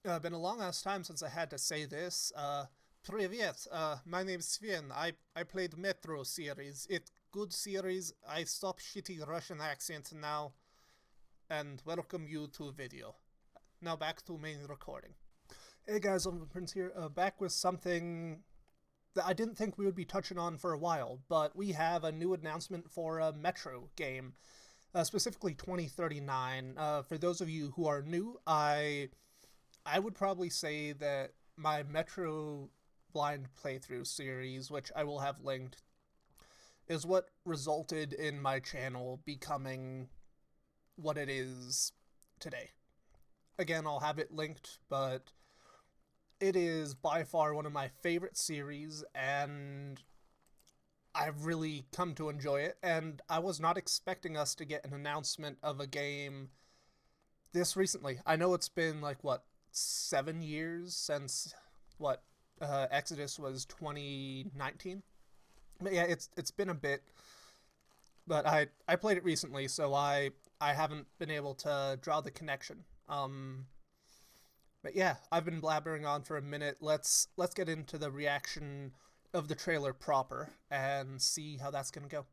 Been a long ass time since I had to say this. Привет. My name's Sven. I played Metro series. It good series. I stop shitty Russian accent now, and welcome you to video. Now back to main recording. Hey guys, I'm Prince here. Back with something that I didn't think we would be touching on for a while, but we have a new announcement for a Metro game, specifically 2039. For those of you who are new, I would probably say that my Metro blind playthrough series, which I will have linked, is what resulted in my channel becoming what it is today. Again, I'll have it linked, but it is by far one of my favorite series, and I've really come to enjoy it. And I was not expecting us to get an announcement of a game this recently. I know it's been like what 7 years since what Exodus was 2019. But yeah, it's been a bit. But I played it recently, so I haven't been able to draw the connection. But yeah, I've been blabbering on for a minute. Let's get into the reaction of the trailer proper and see how that's gonna go.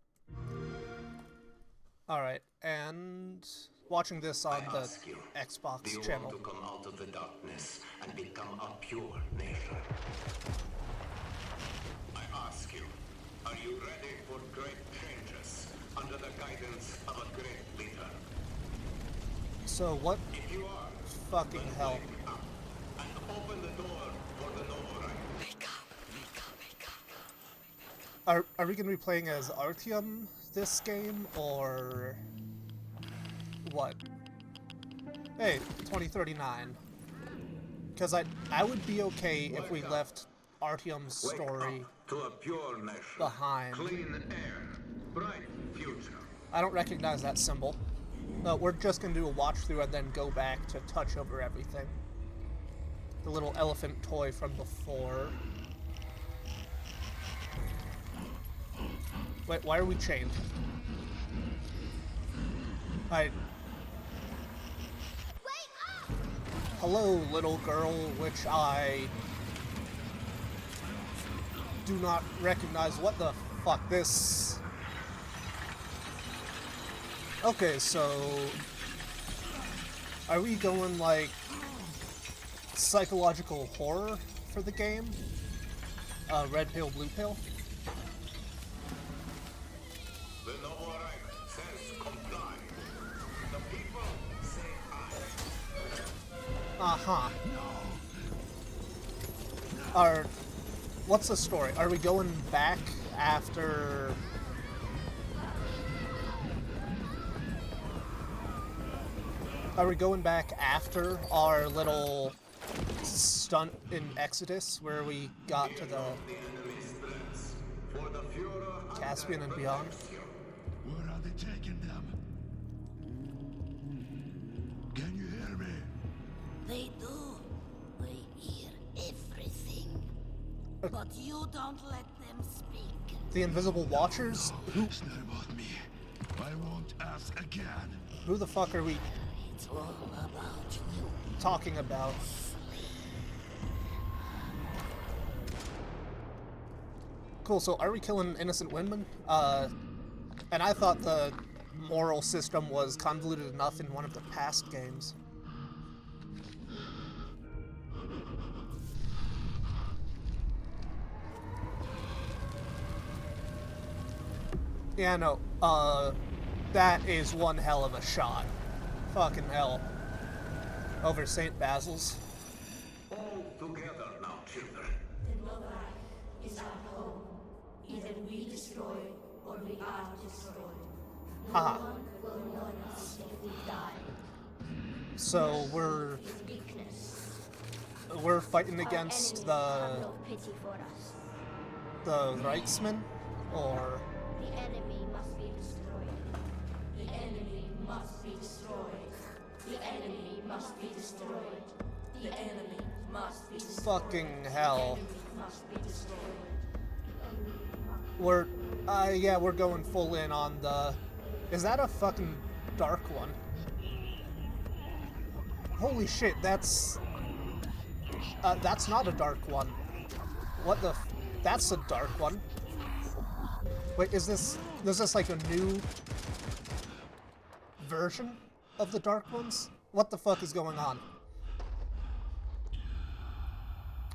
All right, and watching this I on the ask you, do Xbox you channel. want to come out of the darkness and become a pure nation? I ask you, are you ready for great changes under the guidance of a great leader? So what If you are, fucking then hell? wake up and open the door for the Novorite. Are we gonna be playing as Artyom this game or what? Hey, 2039. Because I would be okay if we left Artyom's Wake story up to a pure nation. behind. Clean air, bright future. I don't recognize that symbol. We're just gonna do a watch through and then go back to touch over everything. The little elephant toy from before. Wait, why are we chained? I. Hello, little girl, which I do not recognize. What the fuck? This. Okay, so. Are we going like psychological horror for the game? Red pill, blue pill? The Novorite says comply. The people say aye. Uh-huh. Are what's the story? Are we going back after Are we going back after our little stunt in Exodus where we got to the The enemy's threats for the Führer Caspian and beyond? Where are they taking them? Can you hear me? They do. We hear everything. But you don't let them speak. The Invisible Watchers? It's not about me. I won't ask again. Who the fuck are we It's all about you. talking about? Cool, so are we killing innocent women? And I thought the moral system was convoluted enough in one of the past games. Yeah, no, that is one hell of a shot. Fucking hell. Over St. Basil's. All together now, children. The Novorite is our home. Either we destroy or we are destroyed. No Haha. one will mourn us if we die. So we're His weakness. fighting against Our enemies have the no pity for us. Reichsmen? Or The enemy must be destroyed. The enemy must be destroyed. The enemy must be destroyed. The enemy must be destroyed. fucking hell. The enemy must be destroyed. We're yeah, we're going full in on the. Is that a fucking dark one? Holy shit, that's That's not a dark one. What the that's a dark one. Wait, is this like a new version of the dark ones? What the fuck is going on?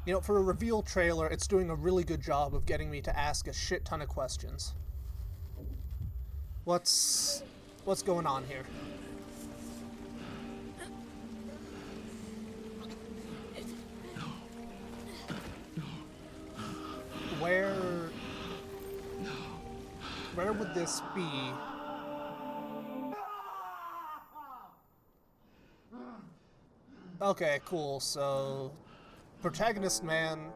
You know, for a reveal trailer, it's doing a really good job of getting me to ask a shit ton of questions. What's going on here? Where would this be? Okay, cool. So, protagonist man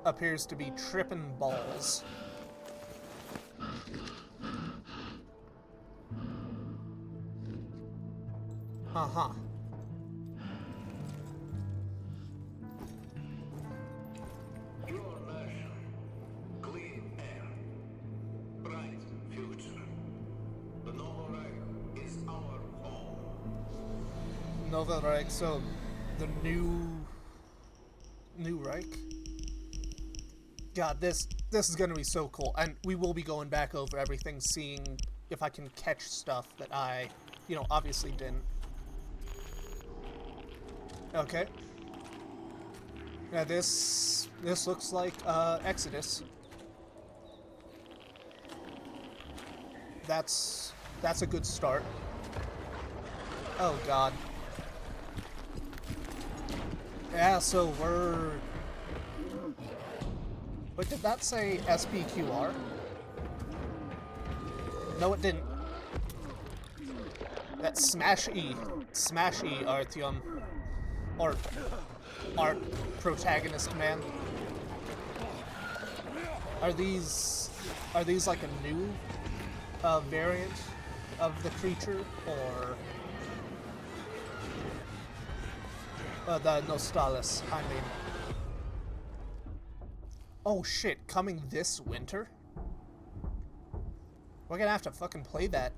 appears to be tripping balls. Uh-huh. Your nation, clean air, bright future. The Novorite is our home. Nova Reich, so the new Reich? God, this is gonna be so cool, and we will be going back over everything, seeing if I can catch stuff that I, you know, obviously didn't. Okay. Yeah, this looks like Exodus. That's a good start. Oh God. Yeah, so we're... Wait, did that say SPQR? No, it didn't. That's Smash E, Artyom. Or art protagonist man. Are these like a new variant of the creature, or the Nostalis, I mean. Oh shit, coming this winter? We're gonna have to fucking play that.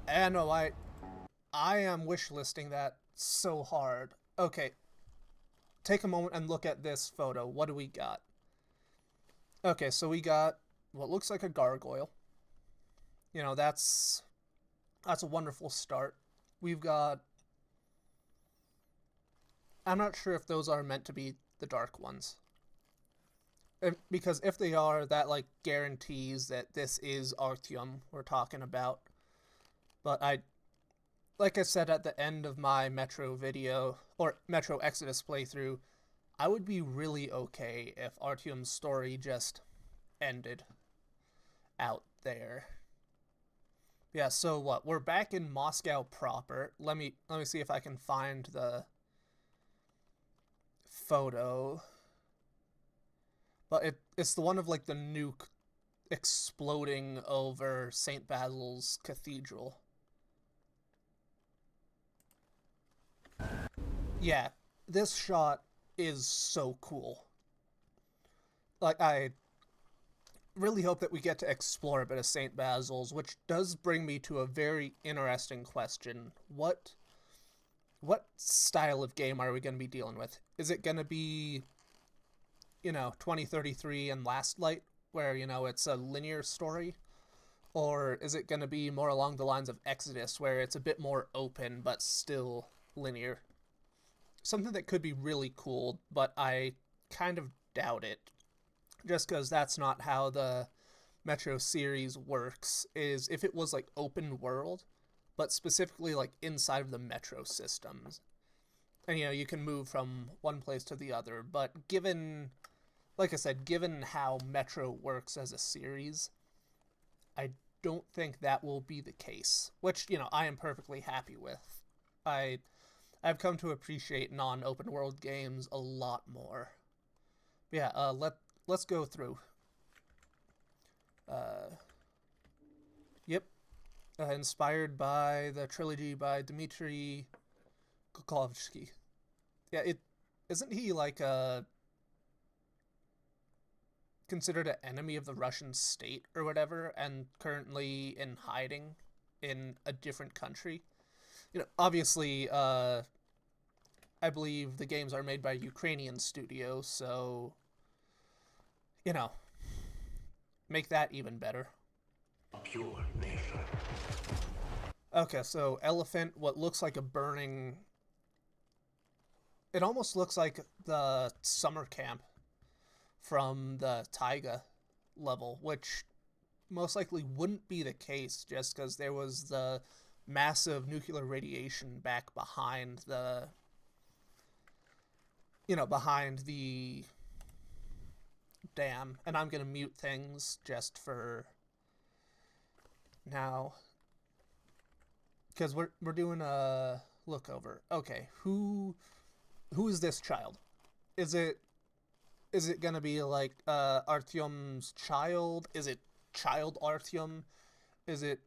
I know, I am wishlisting that so hard. Okay, take a moment and look at this photo. What do we got? Okay, so we got what looks like a gargoyle. You know, that's a wonderful start. We've got... I'm not sure if those are meant to be the dark ones. Because if they are, that, like, guarantees that this is Artyom we're talking about. But like I said at the end of my Metro video, or Metro Exodus playthrough, I would be really okay if Artyom's story just ended out there. Yeah, so what? We're back in Moscow proper. Let me see if I can find the photo. But it's the one of, like, the nuke exploding over St. Basil's Cathedral. Yeah, this shot is so cool. Like, I really hope that we get to explore a bit of St. Basil's, which does bring me to a very interesting question. What style of game are we going to be dealing with? Is it going to be, you know, 2033 and Last Light, where, you know, it's a linear story? Or is it going to be more along the lines of Exodus, where it's a bit more open, but still linear? Something that could be really cool, but I kind of doubt it. Just because that's not how the Metro series works, is if it was, like, open world, but specifically, like, inside of the Metro systems. And, you know, you can move from one place to the other, but given, like I said, given how Metro works as a series, I don't think that will be the case, which, you know, I am perfectly happy with. I've come to appreciate non-open world games a lot more. But yeah, let's go through. Yep. Inspired by the trilogy by Dmitry Glukovsky. Yeah, isn't he like considered an enemy of the Russian state or whatever, and currently in hiding in a different country? You know, obviously, I I believe the games are made by a Ukrainian studio, so, you know, make that even better. A pure nation. Okay, so Elephant, what looks like a burning... It almost looks like the summer camp from the Taiga level, which most likely wouldn't be the case just because there was the massive nuclear radiation back behind the... behind the dam. And I'm going to mute things just for now, because we're doing a look over. Okay, who is this child? Is it gonna be like Artyom's child? Is it child Artyom? Is it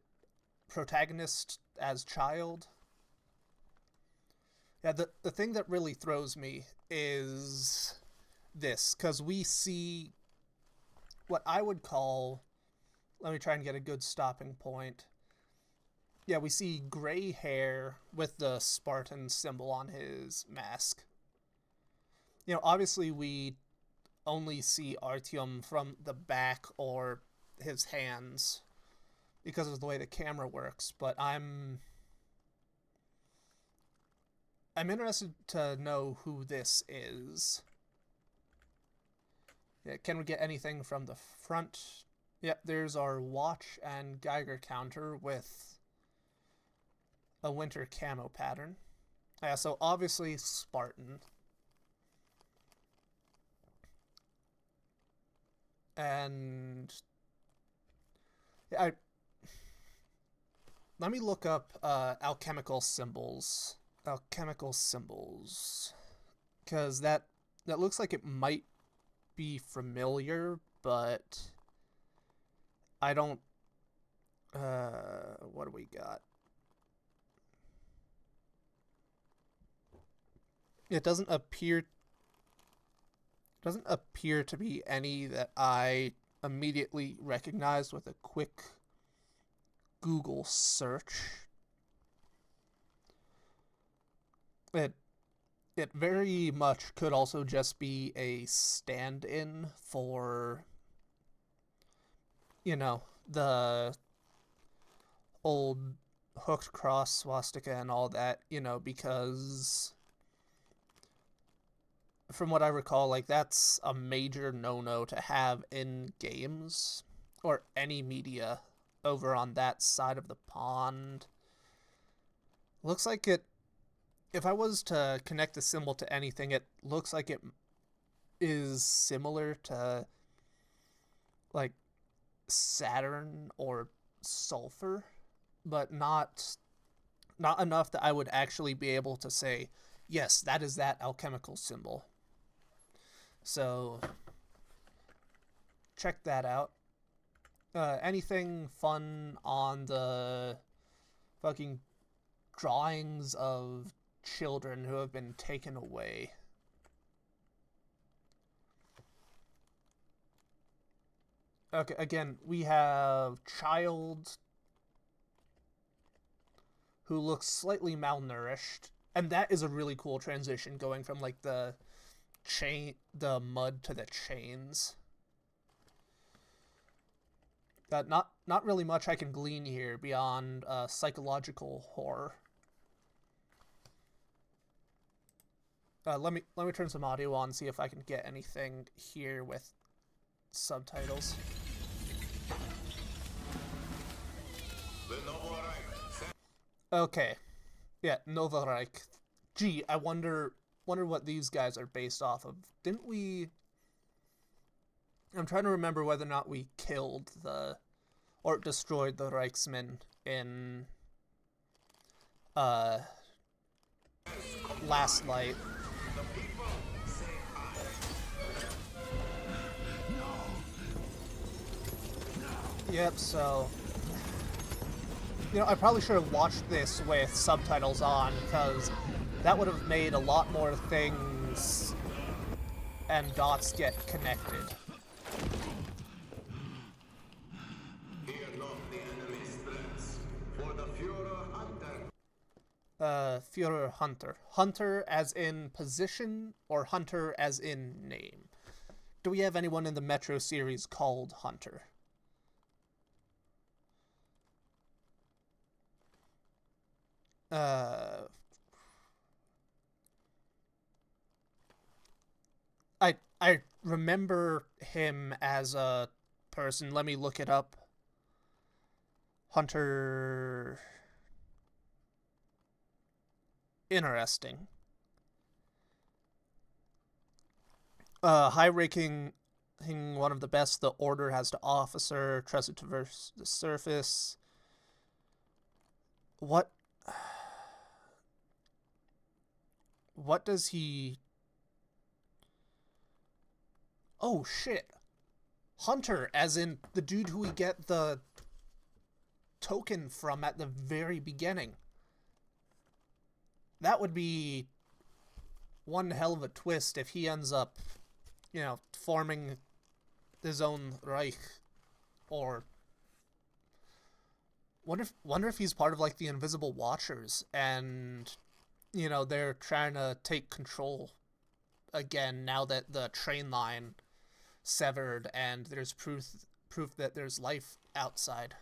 protagonist as child? Yeah, the thing that really throws me is this, because we see what I would call, let me try and get a good stopping point. Yeah, we see gray hair with the Spartan symbol on his mask. You know, obviously we only see Artyom from the back or his hands because of the way the camera works, but I'm interested to know who this is. Yeah, can we get anything from the front? Yep, there's our watch and Geiger counter with a winter camo pattern. Yeah, so obviously Spartan. And yeah, let me look up alchemical symbols. Alchemical symbols. Because that looks like it might be familiar, but I don't... what do we got? It doesn't appear to be any that I immediately recognized with a quick Google search. It very much could also just be a stand-in for, you know, the old hooked cross swastika and all that, you know, because from what I recall, like, that's a major no-no to have in games or any media over on that side of the pond. Looks like it, if I was to connect the symbol to anything, it looks like it is similar to, like, Saturn or sulfur, but not enough that I would actually be able to say, yes, that is that alchemical symbol. So, check that out. Anything fun on the fucking drawings of children who have been taken away? Okay, again, we have child who looks slightly malnourished, and that is a really cool transition, going from like the mud to the chains. Not really much I can glean here beyond psychological horror. Let me turn some audio on, see if I can get anything here with subtitles. Okay, yeah, Novoreich. Gee, I wonder what these guys are based off of. Didn't we... I'm trying to remember whether or not we killed or destroyed the Reichsmen in Last Light. Yep, so... You know, I probably should have watched this with subtitles on, because that would have made a lot more things and dots get connected. Führer Hunter. Hunter as in position or Hunter as in name? Do we have anyone in the Metro series called Hunter? I remember him as a person. Let me look it up. Hunter. Interesting. High-ranking, one of the best the Order has to offer, trusted to traverse the surface. What does he... Oh, shit. Hunter, as in the dude who we get the token from at the very beginning. That would be one hell of a twist if he ends up, you know, forming his own Reich. Or wonder if he's part of like the Invisible Watchers and, you know, they're trying to take control again now that the train line severed and there's proof that there's life outside.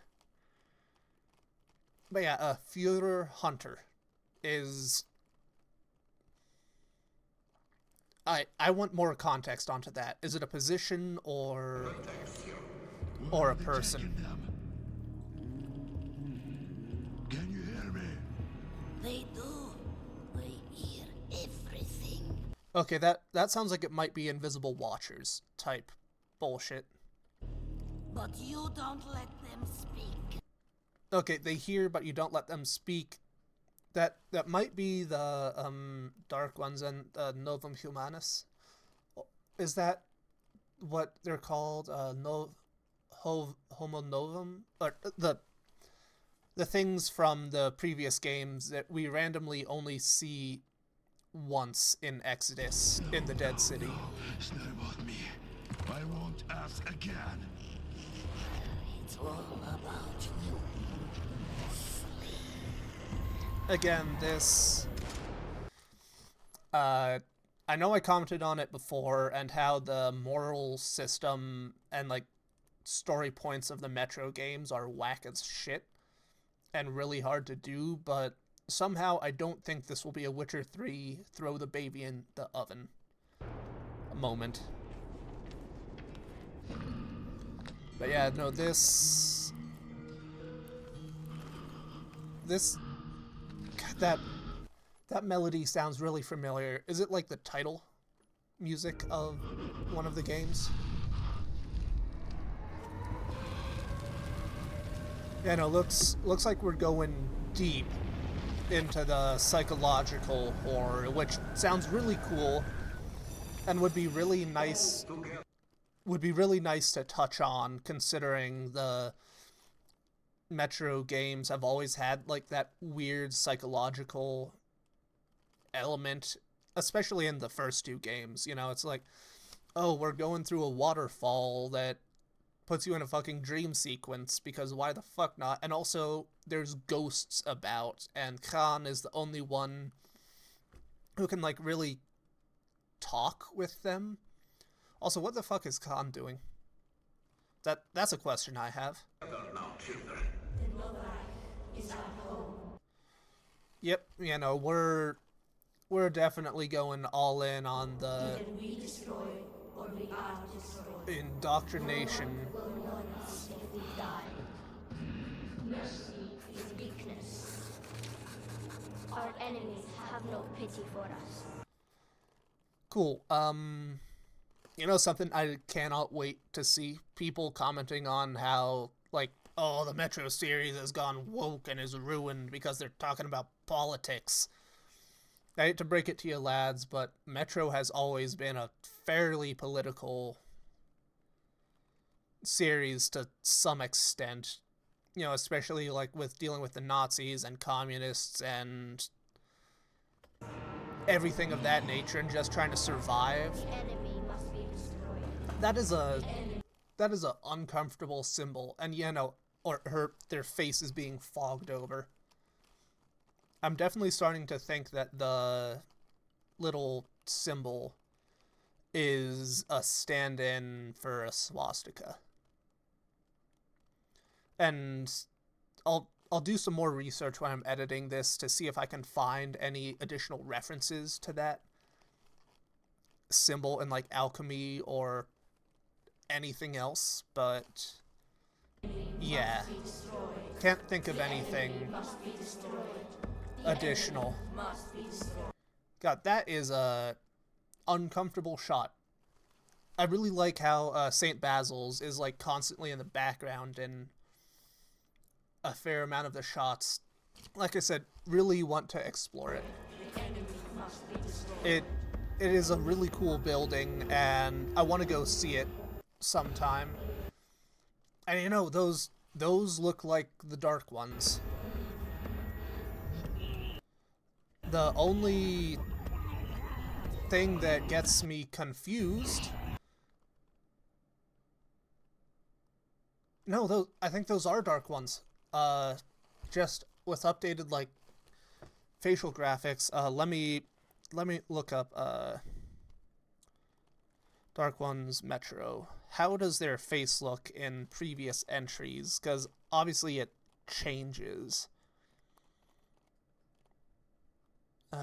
But yeah, Führer Hunter is... I want more context onto that. Is it a position or a person? Can you hear me? They do. They hear everything. Okay, that sounds like it might be Invisible Watchers type bullshit. But you don't let them speak. Okay, they hear, but you don't let them speak. That might be the Dark Ones and Novum Humanus. Is that what they're called? Homo Novum? Or the things from the previous games that we randomly only see once in Exodus in the Dead City. It's not about me. I won't ask again. It's all about you. Again, this... I know I commented on it before, and how the moral system and, like, story points of the Metro games are whack as shit, and really hard to do, but somehow I don't think this will be a Witcher 3 throw the baby in the oven moment. But yeah, no, this... That melody sounds really familiar. Is it like the title music of one of the games? Yeah, no, looks like we're going deep into the psychological horror, which sounds really cool and would be really nice to touch on, considering the Metro games have always had like that weird psychological element, especially in the first two games. You know, it's like, oh, we're going through a waterfall that puts you in a fucking dream sequence, because why the fuck not? And also, there's ghosts about, and Khan is the only one who can, like, really talk with them. Also, what the fuck is Khan doing? That's a question I have. Now, children. Is at home. Yep, you know, we're definitely going all in on the Either we destroy or we are destroyed. indoctrination. Will mourn us if we die. Mercy is weakness. Our enemies have no pity for us. Cool. You know something I cannot wait to see? People commenting on how, like, oh, the Metro series has gone woke and is ruined because they're talking about politics. I hate to break it to you lads, but Metro has always been a fairly political series to some extent. You know, especially, like, with dealing with the Nazis and communists and everything of that nature, and just trying to survive. The enemy must be destroyed. That is a uncomfortable symbol, and you know, or their face is being fogged over. I'm definitely starting to think that the little symbol is a stand-in for a swastika. And I'll do some more research when I'm editing this to see if I can find any additional references to that symbol in like alchemy or anything else, but yeah, can't think of anything additional. God, that is a uncomfortable shot. I really like how St. Basil's is like constantly in the background in a fair amount of the shots. Like I said, really want to explore it. It is a really cool building, and I want to go see it sometime. And you know, those look like the Dark Ones. The only thing that gets me confused... No, I think those are Dark Ones. Just with updated, like, facial graphics. Let me look up, Dark Ones Metro. How does their face look in previous entries? Because obviously it changes. You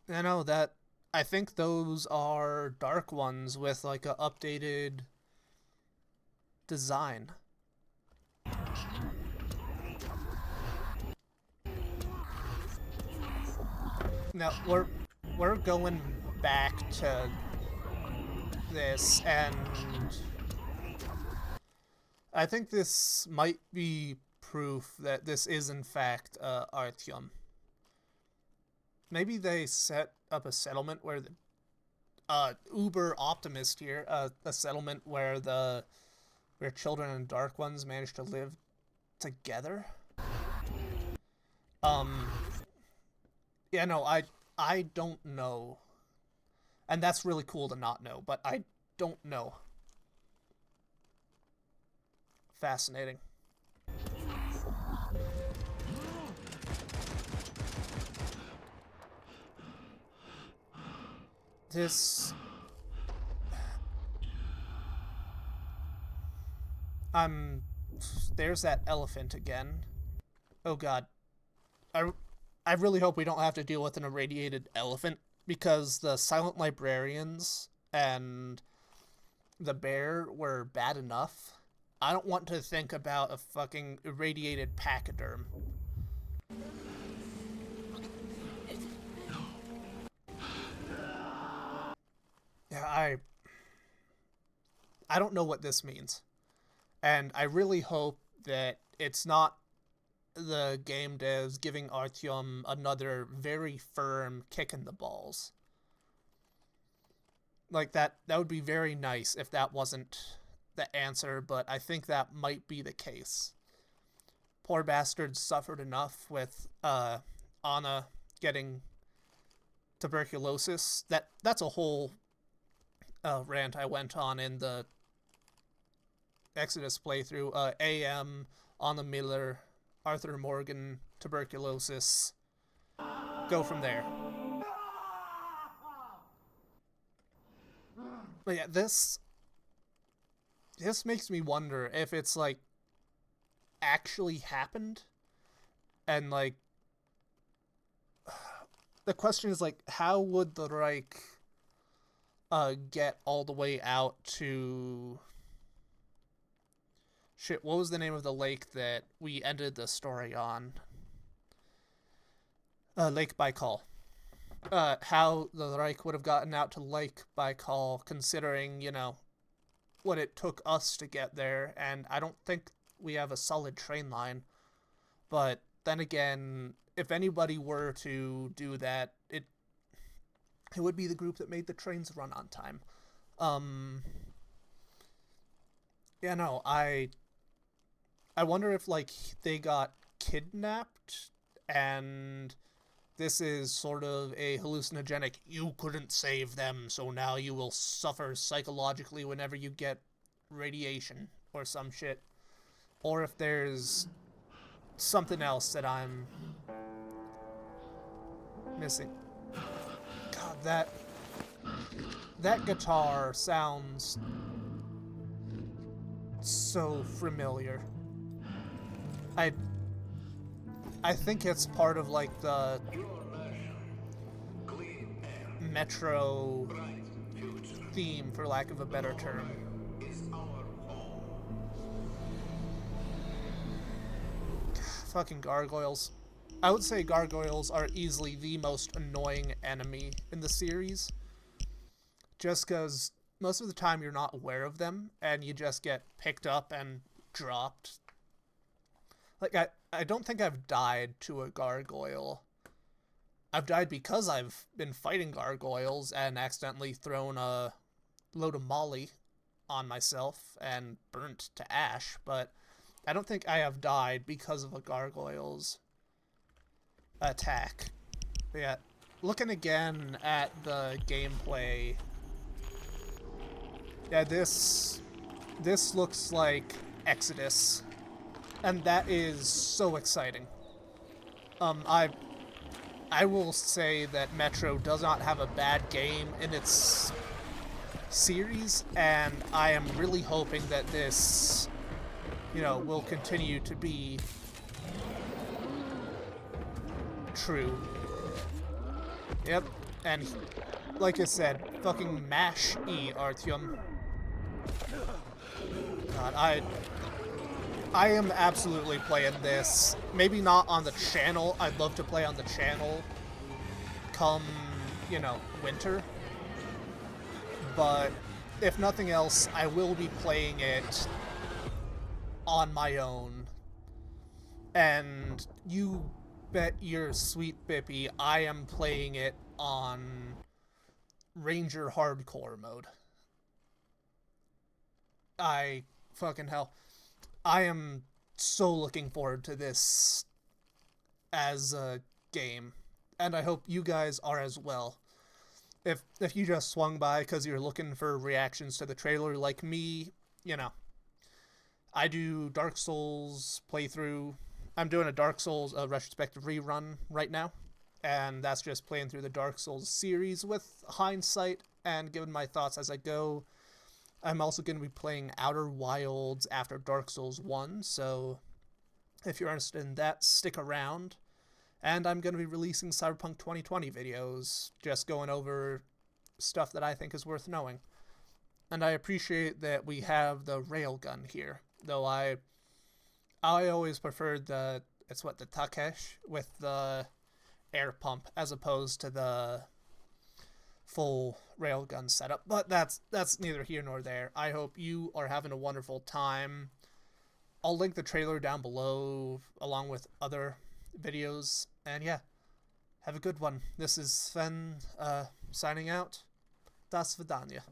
know, that... I think those are Dark Ones with, like, a updated design. Now, we're going back to this, and I think this might be proof that this is in fact Artyom. Maybe they set up a settlement where the uber optimist here, a settlement where children and Dark Ones manage to live together. Yeah, no, I don't know. And that's really cool to not know, but I don't know. Fascinating. This... There's that elephant again. Oh god. I really hope we don't have to deal with an irradiated elephant, because the Silent Librarians and the bear were bad enough. I don't want to think about a fucking irradiated pachyderm. Yeah, I don't know what this means. And I really hope that it's not the game devs giving Artyom another very firm kick in the balls. Like, that would be very nice if that wasn't the answer, but I think that might be the case. Poor bastard suffered enough with Anna getting tuberculosis. That's a whole rant I went on in the Exodus playthrough. AM, Anna Miller, Arthur Morgan, tuberculosis. Go from there. But yeah, this makes me wonder if it's, like, actually happened. And, like, the question is, like, how would the Reich get all the way out to... Shit, what was the name of the lake that we ended the story on? Lake Baikal. How the Reich would have gotten out to Lake Baikal, considering, you know, what it took us to get there, and I don't think we have a solid train line. But then again, if anybody were to do that, it would be the group that made the trains run on time. Yeah, no, I wonder if, like, they got kidnapped, and this is sort of a hallucinogenic, you couldn't save them, so now you will suffer psychologically whenever you get radiation, or some shit. Or if there's something else that I'm missing. God, that guitar sounds so familiar. I think it's part of like the Metro theme, for lack of a better term. Fucking gargoyles. I would say gargoyles are easily the most annoying enemy in the series. Just because most of the time you're not aware of them, and you just get picked up and dropped. Like, I don't think I've died to a gargoyle. I've died because I've been fighting gargoyles and accidentally thrown a load of molly on myself and burnt to ash, but I don't think I have died because of a gargoyle's attack. But yeah, looking again at the gameplay, yeah, this looks like Exodus, and that is so exciting. I will say that Metro does not have a bad game in its series, and I am really hoping that this, you know, will continue to be true. Yep, and like I said, fucking mash E, Artyom. God, I am absolutely playing this. Maybe not on the channel. I'd love to play on the channel come, you know, winter. But if nothing else, I will be playing it on my own. And you bet your sweet Bippy I am playing it on Ranger Hardcore mode. Fucking hell. I am so looking forward to this as a game, and I hope you guys are as well. If you just swung by because you're looking for reactions to the trailer like me, you know, I do Dark Souls playthrough. I'm doing a Dark Souls retrospective rerun right now, and that's just playing through the Dark Souls series with hindsight and giving my thoughts as I go. I'm also going to be playing Outer Wilds after Dark Souls 1, so if you're interested in that, stick around. And I'm going to be releasing Cyberpunk 2020 videos, just going over stuff that I think is worth knowing. And I appreciate that we have the railgun here, though I always preferred the Takesh with the air pump as opposed to the full railgun setup, but that's neither here nor there. I hope you are having a wonderful time. I'll link the trailer down below along with other videos, and yeah, have a good one. This is Sven signing out. Das Vidania.